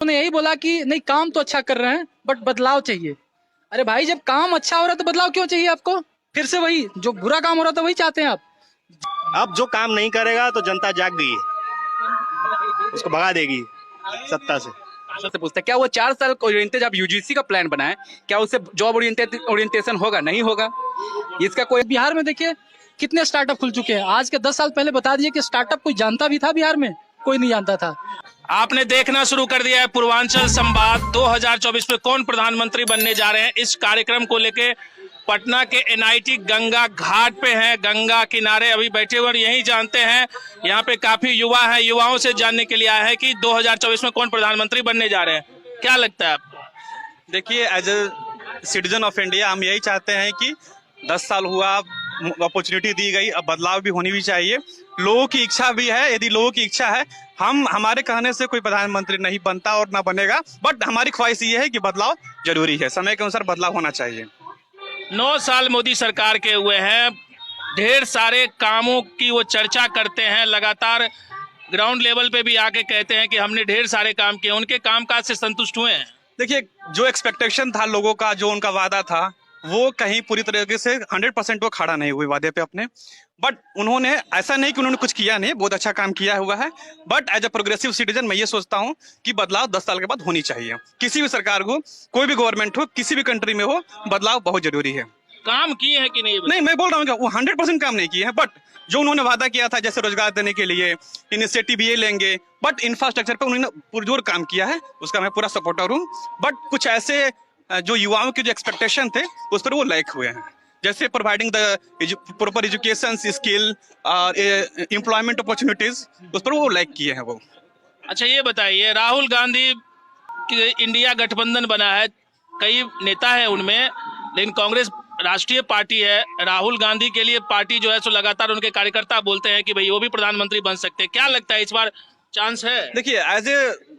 उन्होंने यही बोला कि नहीं काम तो अच्छा कर रहे हैं बट बदलाव चाहिए। अरे भाई जब काम अच्छा हो रहा है तो बदलाव क्यों चाहिए आपको? फिर से वही जो बुरा काम हो रहा था वही चाहते हैं आप। अब जो काम नहीं करेगा तो जनता जाग गई है, उसको भगा देगी सत्ता से। से पूछते हैं क्या वो 4 साल ओरिएंटेड आप यूजीसी का प्लान बनाए, क्या उससे जॉब ओरिएंटेशन होगा? नहीं होगा। इसका कोई बिहार में देखिए कितने स्टार्टअप खुल चुके हैं। आज के 10 साल पहले बता दिए कि स्टार्टअप कोई जानता भी था बिहार में? कोई नहीं जानता था। आपने देखना शुरू कर दिया है पूर्वांचल संवाद। 2024 में कौन प्रधानमंत्री बनने जा रहे हैं, इस कार्यक्रम को लेके पटना के एनआईटी गंगा घाट पे हैं, गंगा किनारे अभी बैठे हुए और यही जानते हैं। यहाँ पे काफी युवा हैं, युवाओं से जानने के लिए आया है कि 2024 में कौन प्रधानमंत्री बनने जा रहे हैं। क्या लगता है आपको? देखिए, as a citizen of India हम यही चाहते हैं कि 10 साल हुआ, अपॉर्चुनिटी दी गई, अब बदलाव भी होनी भी चाहिए। लोगों की इच्छा भी है, यदि लोगों की इच्छा है, हमारे कहने से कोई प्रधानमंत्री नहीं बनता और ना बनेगा, बट हमारी ख्वाहिश ये है कि बदलाव जरूरी है, समय के अनुसार बदलाव होना चाहिए। 9 साल मोदी सरकार के हुए हैं, ढेर सारे कामों की वो चर्चा करते हैं, लगातार ग्राउंड लेवल पे भी आके कहते हैं कि हमने ढेर सारे काम किए। उनके कामकाज से संतुष्ट हुए हैं? देखिए, जो एक्सपेक्टेशन था लोगों का, जो उनका वादा था, वो कहीं पूरी तरीके से 100% वो खड़ा नहीं हुए वादे पे अपने। बट उन्होंने ऐसा नहीं कि उन्होंने कुछ किया नहीं, बहुत अच्छा काम किया हुआ है। But as a progressive citizen मैं ये सोचता हूँ कि बदलाव 10 साल के बाद होनी चाहिए। किसी भी सरकार को, कोई भी गवर्नमेंट हो, किसी भी कंट्री में हो, बदलाव बहुत जरूरी है। काम किए हैं कि नहीं? नहीं, मैं बोल रहा हूँ कि वो 100% काम नहीं किए हैं, बट जो उन्होंने वादा किया था, जैसे रोजगार देने के लिए इनिशिएटिव ये लेंगे, बट इंफ्रास्ट्रक्चर पे उन्होंने पुरजोर काम किया है, उसका मैं पूरा सपोर्टर हूँ। बट कुछ ऐसे जो युवाओं के जो एक्सपेक्टेशन थे उस पर वो लायक हुए हैं, जैसे providing the proper education, skill और एम्प्लॉयमेंट अपॉर्चुनिटीज, उस पर वो लायक किए हैं वो। अच्छा ये बताइए, राहुल गांधी की इंडिया गठबंधन बना है, कई नेता है उनमें, लेकिन कांग्रेस राष्ट्रीय पार्टी है। राहुल गांधी के लिए पार्टी जो है सो लगातार उनके कार्यकर्ता बोलते हैं कि भाई वो भी प्रधानमंत्री बन सकते हैं। क्या लगता है इस बार चांस है? देखिए, एज ए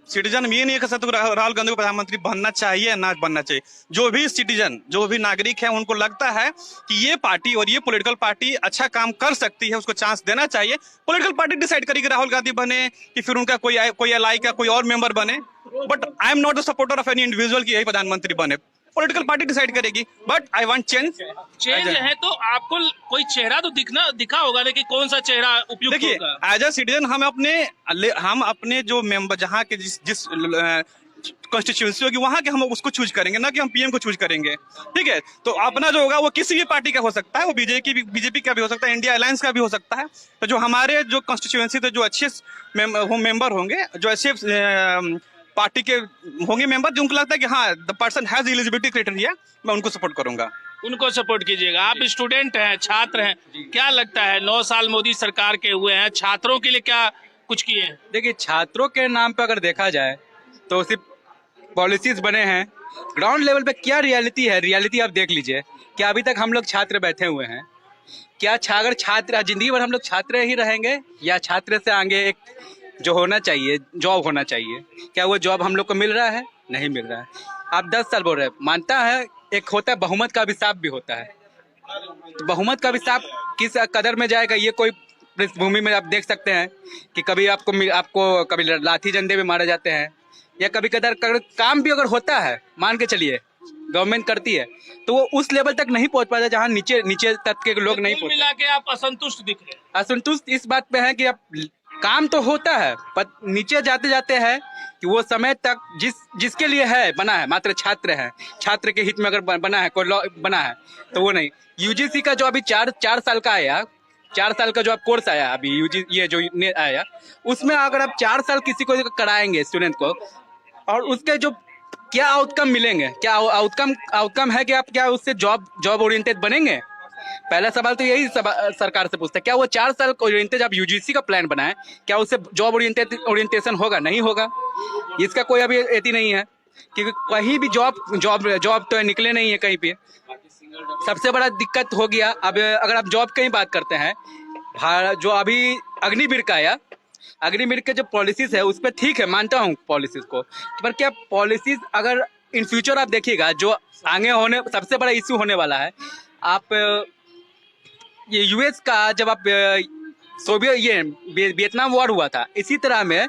सिटीजन हम ये नहीं कह सकते राहुल गांधी को प्रधानमंत्री बनना चाहिए ना बनना चाहिए। जो भी सिटीजन, जो भी नागरिक है, उनको लगता है कि ये पार्टी और ये पॉलिटिकल पार्टी अच्छा काम कर सकती है, उसको चांस देना चाहिए। पॉलिटिकल पार्टी डिसाइड करेगी राहुल गांधी बने कि फिर उनका कोई एलआई का कोई और मेंबर बने। But I am not the supporter of any individual कि यही प्रधानमंत्री बने, पॉलिटिकल पार्टी डिसाइड करेगी। बट आई वांट चेंज है तो आपको कोई चेहरा तो दिखा होगा ना कि कौन सा चेहरा उपयुक्त देखिए, होगा? एज अ सिटीजन हम अपने जो मेंबर, जहाँ के जिस कॉन्स्टिट्यूंसी होगी वहां के हम उसको चूज करेंगे, ना कि हम पीएम को चूज करेंगे। ठीक है, तो अपना जो होगा वो किसी भी पार्टी का हो सकता है, वो बीजेपी का भी हो सकता है, इंडिया अलायंस का भी हो सकता है। तो जो हमारे जो कॉन्स्टिट्यूंसी थे, जो अच्छे मेंबर होंगे, जो अच्छे पार्टी के होंगे मेंबर, जो उनको लगता है कि हाँ the person has eligibility criteria, मैं उनको सपोर्ट करूंगा। उनको सपोर्ट कीजिएगा। आप स्टूडेंट हैं, छात्र हैं, क्या लगता है 9 साल मोदी सरकार के हुए हैं, छात्रों के लिए क्या कुछ किए हैं? देखिए, छात्रों के नाम पे अगर देखा जाए तो सिर्फ पॉलिसीज बने हैं। ग्राउंड लेवल पे क्या रियलिटी है, रियलिटी आप देख लीजिए। क्या अभी तक हम लोग छात्र बैठे हुए हैं? क्या अगर छात्र जिंदगी भर हम लोग छात्र ही रहेंगे, या छात्र से आगे एक जो होना चाहिए जॉब होना चाहिए, क्या वो जॉब हम लोग को मिल रहा है? नहीं मिल रहा है। आप 10 साल बोल रहे हैं, मानता है एक होता है बहुमत का अभिशाप भी होता है। तो बहुमत का अभिशाप किस कदर में जाएगा, ये कोई पृष्ठभूमि में आप देख सकते हैं कि कभी आपको कभी लाठी डंडे में मारे जाते हैं, या कभी कदर काम भी अगर होता है, मान के चलिए गवर्नमेंट करती है, तो वो उस लेवल तक नहीं पहुंच पाता जहां नीचे तबके के लोग नहीं पहुंच। मिला के आप असंतुष्ट दिख रहे हैं? असंतुष्ट इस बात पे है कि अब काम तो होता है पर नीचे जाते जाते है कि वो समय तक जिसके लिए है बना है, मात्र छात्र है, छात्र के हित में अगर बना है, कोई लॉ बना है, तो वो नहीं। यूजीसी का जो अभी 4 साल का आया, 4 साल का जो आप कोर्स आया अभी ये जो आया, उसमें अगर आप 4 साल किसी को कराएंगे स्टूडेंट को, और उसके जो क्या आउटकम मिलेंगे, क्या आउटकम है कि आप क्या उससे जॉब ओरिएंटेड बनेंगे? पहला सवाल तो यही सरकार से पूछता है, क्या वो 4 साल ओरिएंटेड आप यूजीसी का प्लान बनाए, क्या उससे जॉब ओरिएंटेशन होगा? नहीं होगा। इसका कोई अभी एती नहीं है, क्योंकि कहीं भी जॉब तो निकले नहीं है कहीं पे। सबसे बड़ा दिक्कत हो गया। अब अगर आप जॉब की बात करते हैं, जो अभी अग्निवीर का आया, अग्निवीर के जो पॉलिसीज है उस पर ठीक है, मानता हूँ पॉलिसीज को, पर क्या पॉलिसीज अगर इन फ्यूचर आप देखिएगा, जो आगे होने सबसे बड़ा इश्यू होने वाला है, आप ये यूएस का जब आप वियतनाम वॉर हुआ था, इसी तरह में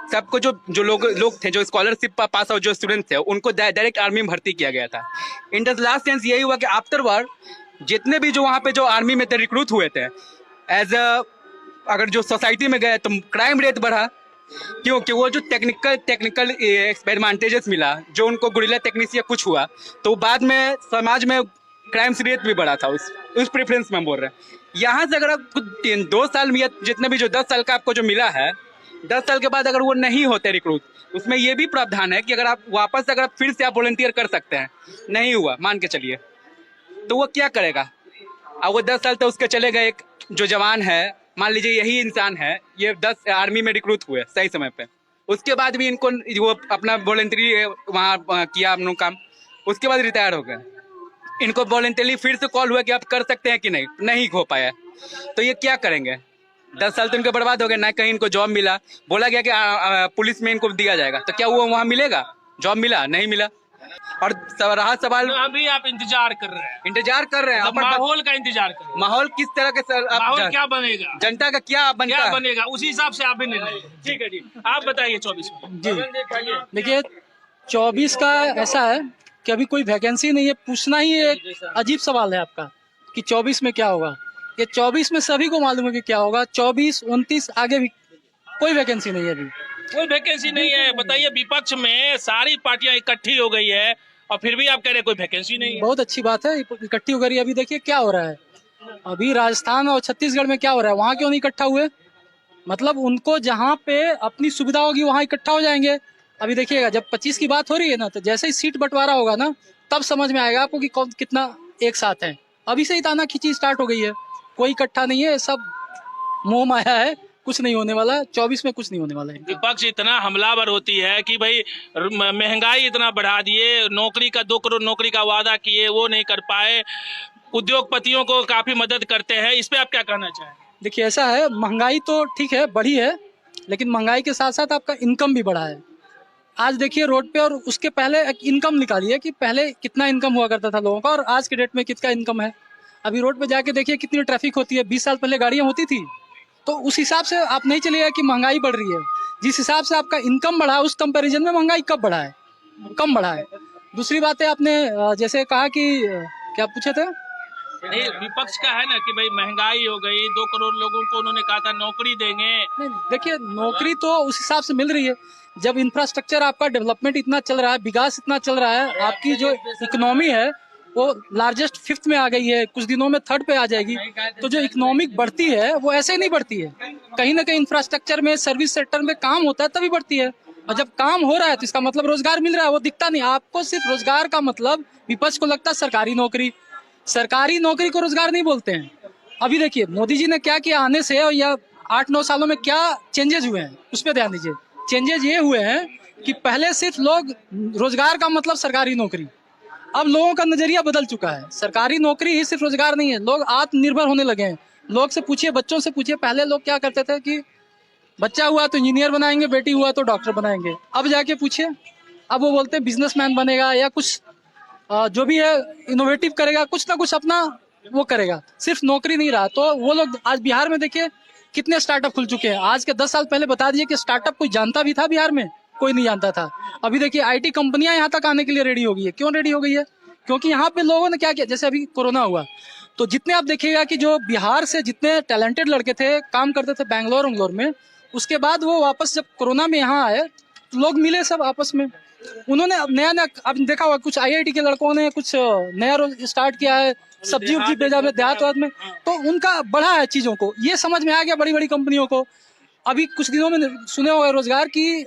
सबको जो लोग थे, जो स्कॉलरशिप पास आउट जो स्टूडेंट थे, उनको डायरेक्ट आर्मी में भर्ती किया गया था। इन द लास्ट सेंस यही हुआ कि आफ्टर वार जितने भी जो वहाँ पे जो आर्मी में थे रिक्रूट हुए थे, एज अगर जो सोसाइटी में गए तो क्राइम रेट बढ़ा। क्योंकि वो जो टेक्निकल एडवांटेजेस मिला, जो उनको गुरिल्ला टेक्निक या कुछ हुआ, तो बाद में समाज में क्राइम्स रेट भी बढ़ा था। उस प्रेफरेंस में हम बोल रहे हैं। यहाँ से अगर आप 2 साल में या जितने भी जो 10 साल का आपको जो मिला है, 10 साल के बाद अगर वो नहीं होते रिक्रूट, उसमें ये भी प्रावधान है कि अगर आप वापस अगर फिर से आप वॉलंटियर कर सकते हैं। नहीं हुआ मान के चलिए, तो वो क्या करेगा? अब वो 10 साल तो उसके चले गए। एक जो जवान है, मान लीजिए यही इंसान है, ये 10 आर्मी में रिक्रूट हुए सही समय पे, उसके बाद भी इनको वो अपना वॉलंटरी वहाँ किया अपना काम, उसके बाद रिटायर हो गए। इनको वॉलंटरी फिर से कॉल हुआ कि आप कर सकते हैं कि नहीं हो पाया, तो ये क्या करेंगे? 10 साल तो इनके बर्बाद हो गए। ना कहीं इनको जॉब मिला, बोला गया कि पुलिस में इनको दिया जाएगा, तो क्या वो वहाँ मिलेगा? जॉब मिला? नहीं मिला। और रहा सवाल, तो अभी आप इंतजार कर रहे हैं, मतलब माहौल का इंतजार कर रहे हैं। माहौल किस तरह के सर, माहौल क्या बनेगा, जनता का क्या बनता है? बनेगा, उसी हिसाब से आप भी निर्णय लें। ठीक है जी, आप बताइए 24 में। जी देखिए, 24 का ऐसा है कि अभी कोई वैकेंसी नहीं है। पूछना ही एक अजीब सवाल है आपका कि 24 में क्या होगा। ये 24 में सभी को मालूम है कि क्या होगा। 24, 29 आगे भी कोई वैकेंसी नहीं है अभी। कोई वैकेंसी नहीं है। बताइए, विपक्ष में सारी पार्टियां इकट्ठी हो गई है और फिर भी आप कह रहे हैं कोई वैकेंसी नहीं है। बहुत अच्छी बात है, इकट्ठी हो गई। अभी देखिए क्या हो रहा है, अभी राजस्थान और छत्तीसगढ़ में क्या हो रहा है। वहाँ क्यों नहीं इकट्ठा हुए? मतलब उनको जहाँ पे अपनी सुविधा होगी वहाँ इकट्ठा हो जाएंगे। अभी देखिएगा, जब 25 की बात हो रही है ना, तो जैसे ही सीट बंटवारा होगा ना, तब समझ में आएगा आपको कि कौन कितना एक साथ है। अभी से ही ताना खींची स्टार्ट हो गई है। कोई इकट्ठा नहीं है, सब मोह माया है, कुछ नहीं होने वाला। 24 में कुछ नहीं होने वाला है। विपक्ष इतना हमलावर होती है कि भाई महंगाई इतना बढ़ा दिए, नौकरी का 2 करोड़ नौकरी का वादा किए, वो नहीं कर पाए, उद्योगपतियों को काफी मदद करते हैं। इस पे आप क्या कहना चाहें? देखिए ऐसा है, महंगाई तो ठीक है बढ़ी है, लेकिन महंगाई के साथ साथ आपका इनकम भी बढ़ा है। आज देखिए रोड पे, और उसके पहले एक इनकम निकालिए कि पहले कितना इनकम हुआ करता था लोगों का और आज के डेट में कितना इनकम है। अभी रोड पे जाके देखिए कितनी ट्रैफिक होती है। 20 साल पहले गाड़ियां होती थी, तो उस हिसाब से आप नहीं चलिएगा कि महंगाई बढ़ रही है। जिस हिसाब से आपका इनकम बढ़ा, उस कंपैरिजन में महंगाई कब बढ़ा है? कम बढ़ा है। दूसरी बात है, आपने जैसे कहा कि क्या पूछे थे? नहीं, विपक्ष का है ना कि भाई महंगाई हो गई, 2 करोड़ लोगों को उन्होंने कहा था नौकरी देंगे। नहीं, देखिए नौकरी तो उस हिसाब से मिल रही है। जब इंफ्रास्ट्रक्चर आपका डेवलपमेंट इतना चल रहा है, विकास इतना चल रहा है, आपकी जो इकोनॉमी है वो लार्जेस्ट 5th में आ गई है, कुछ दिनों में 3rd पे आ जाएगी। तो जो इकोनॉमिक बढ़ती है वो ऐसे ही नहीं बढ़ती है, कहीं ना कहीं इंफ्रास्ट्रक्चर में, सर्विस सेक्टर में काम होता है तभी बढ़ती है। और जब काम हो रहा है तो इसका मतलब रोजगार मिल रहा है, वो दिखता नहीं आपको। सिर्फ रोजगार का मतलब विपक्ष को लगता है सरकारी नौकरी। सरकारी नौकरी को रोजगार नहीं बोलते हैं। अभी देखिए मोदी जी ने क्या किया आने से, या 8-9 सालों में क्या चेंजेस हुए हैं, उस पर ध्यान दीजिए। चेंजेस ये हुए हैं कि पहले सिर्फ लोग रोजगार का मतलब सरकारी नौकरी, अब लोगों का नजरिया बदल चुका है। सरकारी नौकरी ही सिर्फ रोजगार नहीं है, लोग आत्मनिर्भर होने लगे हैं। लोग से पूछिए, बच्चों से पूछिए, पहले लोग क्या करते थे कि बच्चा हुआ तो इंजीनियर बनाएंगे, बेटी हुआ तो डॉक्टर बनाएंगे। अब जाके पूछिए, अब वो बोलते हैं बिजनेसमैन बनेगा या कुछ जो भी है इनोवेटिव करेगा, कुछ ना कुछ अपना वो करेगा, सिर्फ नौकरी नहीं रहा। तो वो लोग आज बिहार में देखिए कितने स्टार्टअप खुल चुके हैं। आज के 10 साल पहले बता दिए कि स्टार्टअप कोई जानता भी था बिहार में? कोई नहीं जानता था। अभी देखिए आईटी कंपनियां यहाँ तक आने के लिए रेडी हो गई है। क्यों रेडी हो गई है? क्योंकि यहाँ पे लोगों ने क्या किया, जैसे अभी कोरोना हुआ तो जितने आप देखिएगा कि जो बिहार से जितने टैलेंटेड लड़के थे, काम करते थे बैंगलोर में, उसके बाद वो वापस जब कोरोना में यहाँ आए तो लोग मिले सब आपस में। उन्होंने अब नया अब देखा होगा, कुछ आईआईटी के लड़कों ने कुछ नया स्टार्ट किया है, सब्जी उब्जी भेजा देहात में, तो उनका बढ़ा है चीजों को। ये समझ में आ गया बड़ी बड़ी कंपनियों को। अभी कुछ दिनों में सुने होगा रोजगार की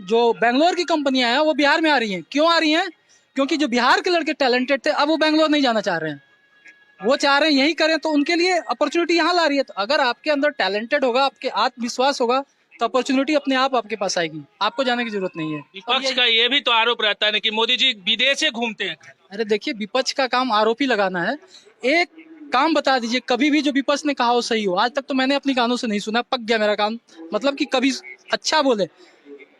जो बैंगलोर की कंपनियां हैं वो बिहार में आ रही हैं। क्यों आ रही हैं? क्योंकि जो बिहार के लड़के टैलेंटेड थे अब वो बैंगलोर नहीं जाना चाह रहे हैं, वो चाह रहे हैं यही करें, तो उनके लिए अपॉर्चुनिटी यहाँ ला रही है। तो अगर आपके अंदर टैलेंटेड होगा, आपके आत्मविश्वास होगा, तो अपॉर्चुनिटी अपने आप आपके पास आएगी, आपको जाने की जरूरत नहीं है। विपक्ष का ये भी तो आरोप रहता है कि मोदी जी विदेश से घूमते हैं। अरे देखिए, विपक्ष का काम आरोपी लगाना है। एक काम बता दीजिए, कभी भी जो विपक्ष ने कहा हो सही हो। आज तक तो मैंने अपनी कानों से नहीं सुना, पक गया मेरा काम, मतलब कि कभी अच्छा बोले।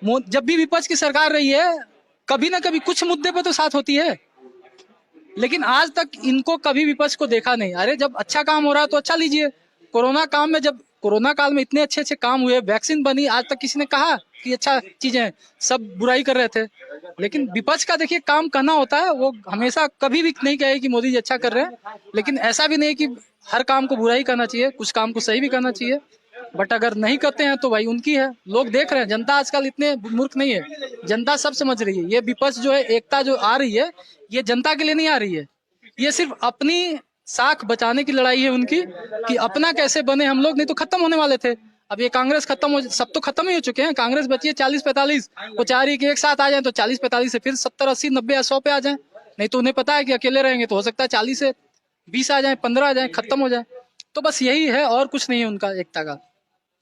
जब भी विपक्ष की सरकार रही है, कभी ना कभी कुछ मुद्दे पे तो साथ होती है, लेकिन आज तक इनको कभी विपक्ष को देखा नहीं। अरे जब अच्छा काम हो रहा है तो अच्छा लीजिए। कोरोना काम में जब कोरोना काल में इतने अच्छे अच्छे काम हुए, वैक्सीन बनी, आज तक किसी ने कहा कि अच्छा चीजें हैं, सब बुराई कर रहे थे। लेकिन विपक्ष का देखिए काम कहना होता है, वो हमेशा कभी भी नहीं कहे कि मोदी जी अच्छा कर रहे हैं, लेकिन ऐसा भी नहीं कि हर काम को बुराई करना चाहिए, कुछ काम को सही भी करना चाहिए। बट अगर नहीं करते हैं तो भाई उनकी है, लोग देख रहे हैं। जनता आजकल इतने मूर्ख नहीं है, जनता सब समझ रही है। ये विपक्ष जो है, एकता जो आ रही है, ये जनता के लिए नहीं आ रही है, ये सिर्फ अपनी साख बचाने की लड़ाई है उनकी, कि अपना कैसे बने हम लोग, नहीं तो खत्म होने वाले थे। अब ये कांग्रेस खत्म हो, सब तो खत्म ही हो चुके हैं, कांग्रेस बची है 40-45, वो चाह रही है कि एक साथ आ जाए तो 40-45 से फिर 70-80-90 या 100 पे आ जाए। नहीं तो उन्हें पता है कि अकेले रहेंगे तो हो सकता है 40 से 20 आ जाए, 15 आ जाए, खत्म हो जाए। तो बस यही है, और कुछ नहीं है उनका एकता का।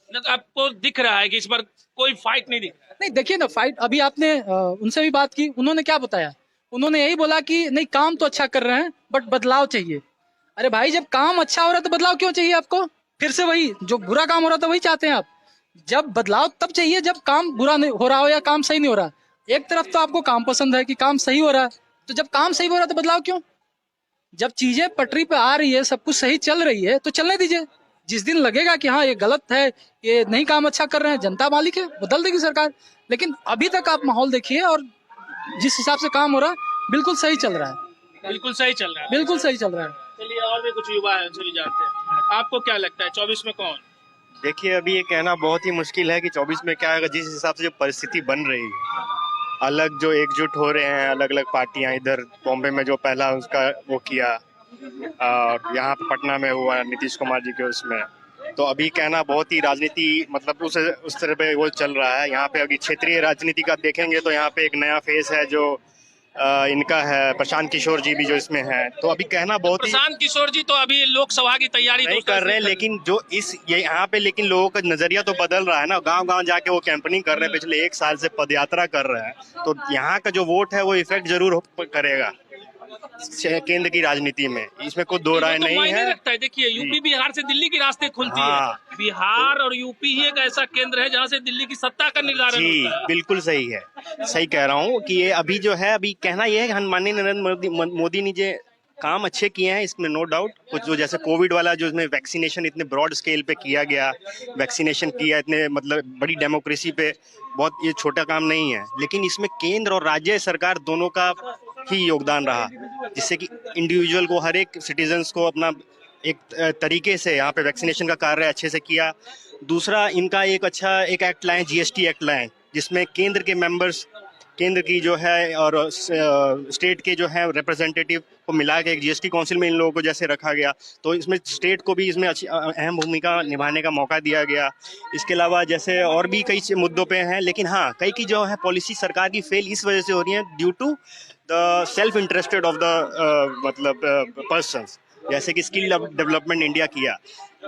मतलब आपको दिख रहा है कि इस बार कोई फाइट नहीं दिख रहा। नहीं देखिए ना, फाइट अभी आपने उनसे भी बात की, उन्होंने क्या बताया, उन्होंने यही बोला कि नहीं काम तो अच्छा कर रहे हैं बट बदलाव चाहिए। अरे भाई जब काम अच्छा हो रहा है तो बदलाव क्यों चाहिए आपको? फिर से वही जो बुरा काम हो रहा था वही चाहते हैं आप? जब बदलाव तब चाहिए जब काम बुरा नहीं हो रहा हो या काम सही नहीं हो रहा। एक तरफ तो आपको काम पसंद है कि काम सही हो रहा है, तो जब काम सही हो रहा है तो बदलाव क्यों? जब चीजें पटरी पे आ रही है, सब कुछ सही चल रही है तो चलने दीजिए। जिस दिन लगेगा कि हाँ ये गलत है, ये नहीं काम अच्छा कर रहे हैं, जनता मालिक है, बदल देगी सरकार। लेकिन अभी तक आप माहौल देखिए और जिस हिसाब से काम हो रहा है बिल्कुल सही चल रहा है, बिल्कुल सही चल रहा है। बिल्कुल सही चल रहा है। चलिए और भी कुछ युवा है, उनसे भी जानते हैं। आपको क्या लगता है 24 में कौन? देखिए अभी ये कहना बहुत ही मुश्किल है कि 24 में क्या होगा। जिस हिसाब से जो परिस्थिति बन रही है, अलग जो एकजुट हो रहे हैं अलग अलग पार्टियां, इधर बॉम्बे में जो पहला उसका वो किया, और यहाँ पे पटना में हुआ नीतीश कुमार जी के उसमें, तो अभी कहना बहुत ही राजनीति मतलब उस तरह पे वो चल रहा है। यहाँ पे अभी क्षेत्रीय राजनीति का देखेंगे तो यहाँ पे एक नया फेस है जो इनका है, प्रशांत किशोर जी भी जो इसमें है। तो अभी कहना बहुत ही प्रशांत किशोर जी तो अभी लोकसभा की तैयारी नहीं कर रहे हैं, लेकिन जो ये यहाँ पे लेकिन लोगों का नजरिया तो बदल रहा है ना। गांव गांव जाके वो कैंपेनिंग कर रहे हैं, पिछले 1 साल से पदयात्रा कर रहे हैं, तो यहाँ का जो वोट है वो इफेक्ट जरूर करेगा केंद्र की राजनीति में, इसमें कोई दो राय नहीं है। रखता है। देखिए यूपी बिहार से दिल्ली के रास्ते खुलती हाँ। है, बिहार और यूपी ही एक ऐसा केंद्र है जहाँ से दिल्ली की सत्ता का निर्धारण जी होता है। बिल्कुल सही है, सही कह रहा हूँ कि ये अभी जो है, अभी कहना ये है कि माननीय नरेंद्र मोदी ने जो काम अच्छे किए हैं इसमें नो डाउट। कुछ जो जैसे कोविड वाला जो इसमें वैक्सीनेशन इतने ब्रॉड स्केल पे किया गया, वैक्सीनेशन किया इतने मतलब बड़ी डेमोक्रेसी पे, बहुत ये छोटा काम नहीं है। लेकिन इसमें केंद्र और राज्य सरकार दोनों का ही योगदान रहा, जिससे कि इंडिविजुअल को, हर एक सिटीजन्स को अपना एक तरीके से यहाँ पे वैक्सीनेशन का कार्य अच्छे से किया। दूसरा इनका एक अच्छा एक एक्ट लाए, जीएसटी एक्ट लाए, जिसमें केंद्र के मेंबर्स, केंद्र की जो है और स्टेट के जो है रिप्रेजेंटेटिव को मिला के एक जीएसटी काउंसिल में इन लोगों को जैसे रखा गया, तो इसमें स्टेट को भी इसमें अच्छी अहम भूमिका निभाने का मौका दिया गया। इसके अलावा जैसे और भी कई मुद्दों पे हैं, लेकिन हाँ कई की जो है पॉलिसी सरकार की फेल इस वजह से हो रही है due to the self interested of the मतलब पर्सन्स। जैसे कि स्किल डेवलपमेंट इंडिया किया,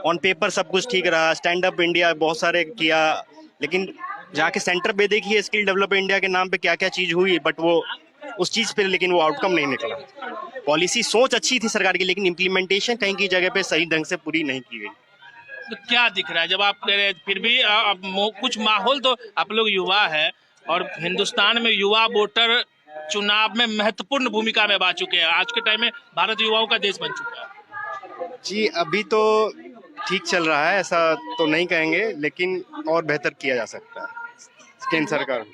ऑन पेपर सब कुछ ठीक रहा, स्टैंड अप इंडिया बहुत सारे किया, लेकिन जाके सेंटर पे देखिए स्किल डेवलपमेंट इंडिया के नाम पे क्या क्या चीज हुई, बट वो उस चीज पे लेकिन वो आउटकम नहीं निकला। पॉलिसी सोच अच्छी थी सरकार की, लेकिन इम्प्लीमेंटेशन कहीं की जगह पे सही ढंग से पूरी नहीं की गई। तो क्या दिख रहा है जब आप कह रहे हैं, फिर भी कुछ माहौल तो, आप लोग युवा है और हिंदुस्तान में युवा वोटर चुनाव में महत्वपूर्ण भूमिका निभा चुके हैं। आज के टाइम में भारत युवाओं का देश बन चुका है। जी अभी तो ठीक चल रहा है, ऐसा तो नहीं कहेंगे, लेकिन और बेहतर किया जा सकता है केंद्र सरकार।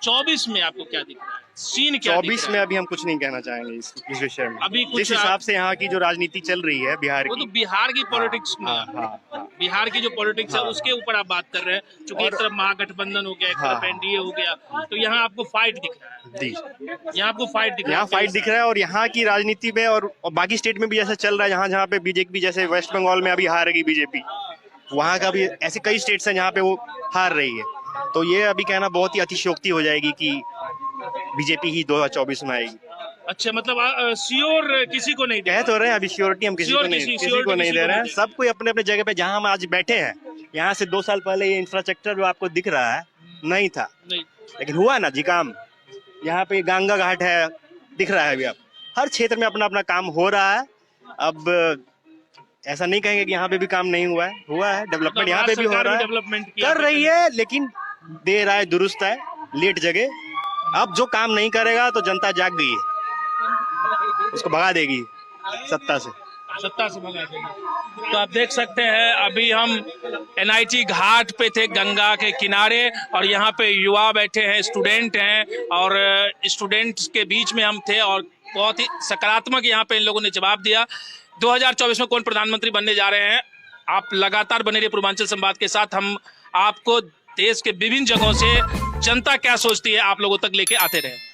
24 में आपको क्या दिख रहा है, सीन क्या दिख 24 रहा में है? अभी हम कुछ नहीं कहना चाहेंगे इस विषय में। अभी कुछ जिस हिसाब से यहाँ की जो राजनीति चल रही है बिहार वो की, तो बिहार की पॉलिटिक्स में, हाँ। बिहार की जो पॉलिटिक्स है उसके ऊपर आप बात कर रहे हैं। क्योंकि एक तरफ महागठबंधन हो गया, एक तरफ एनडीए हो गया, तो यहाँ आपको फाइट दिख रहा है। जी यहाँ आपको फाइट दिख रहा है, यहाँ फाइट दिख रहा है, और यहाँ की राजनीति में और बाकी स्टेट में भी ऐसा चल रहा है, जहाँ जहाँ पे बीजेपी, जैसे वेस्ट बंगाल में अभी हार गई बीजेपी, वहाँ का भी ऐसे कई स्टेट्स हैं जहाँ पे वो हार रही है। तो ये अभी कहना बहुत ही अतिशयोक्ति हो जाएगी कि बीजेपी ही 2024 में आएगी। अच्छा मतलब श्योर किसी को नहीं कह तो रहे हैं, अभी श्योरिटी हम किसी को नहीं दे रहे हैं। सब कोई अपने अपने जगह पे, जहाँ हम आज बैठे हैं, यहाँ से 2 साल पहले ये इंफ्रास्ट्रक्चर जो आपको दिख रहा है नहीं था, लेकिन हुआ ना जी काम। यहाँ पे गंगा घाट है, दिख रहा है अभी, आप हर क्षेत्र में अपना अपना काम हो रहा है। अब ऐसा नहीं कहेंगे कि यहाँ पे भी काम नहीं हुआ है डेवलपमेंट यहाँ पे भी हो रहा है, डेवलपमेंट कर रही है, लेकिन देर आए दुरुस्त है, लेट जगह। अब जो काम नहीं करेगा तो जनता जाग गई है, उसको भगा देगी सत्ता से भगा देंगे। तो आप देख सकते हैं अभी हम एनआईटी घाट पे थे, गंगा के किनारे, और यहाँ पे युवा बैठे हैं, स्टूडेंट हैं, और स्टूडेंट्स के बीच में हम थे और बहुत ही सकारात्मक यहाँ पे इन लोगों ने जवाब दिया। 2024 में कौन प्रधानमंत्री बनने जा रहे हैं, आप लगातार बने रहिए पूर्वांचल संवाद के साथ। हम आपको देश के विभिन्न जगहों से जनता क्या सोचती है आप लोगों तक लेके आते रहे।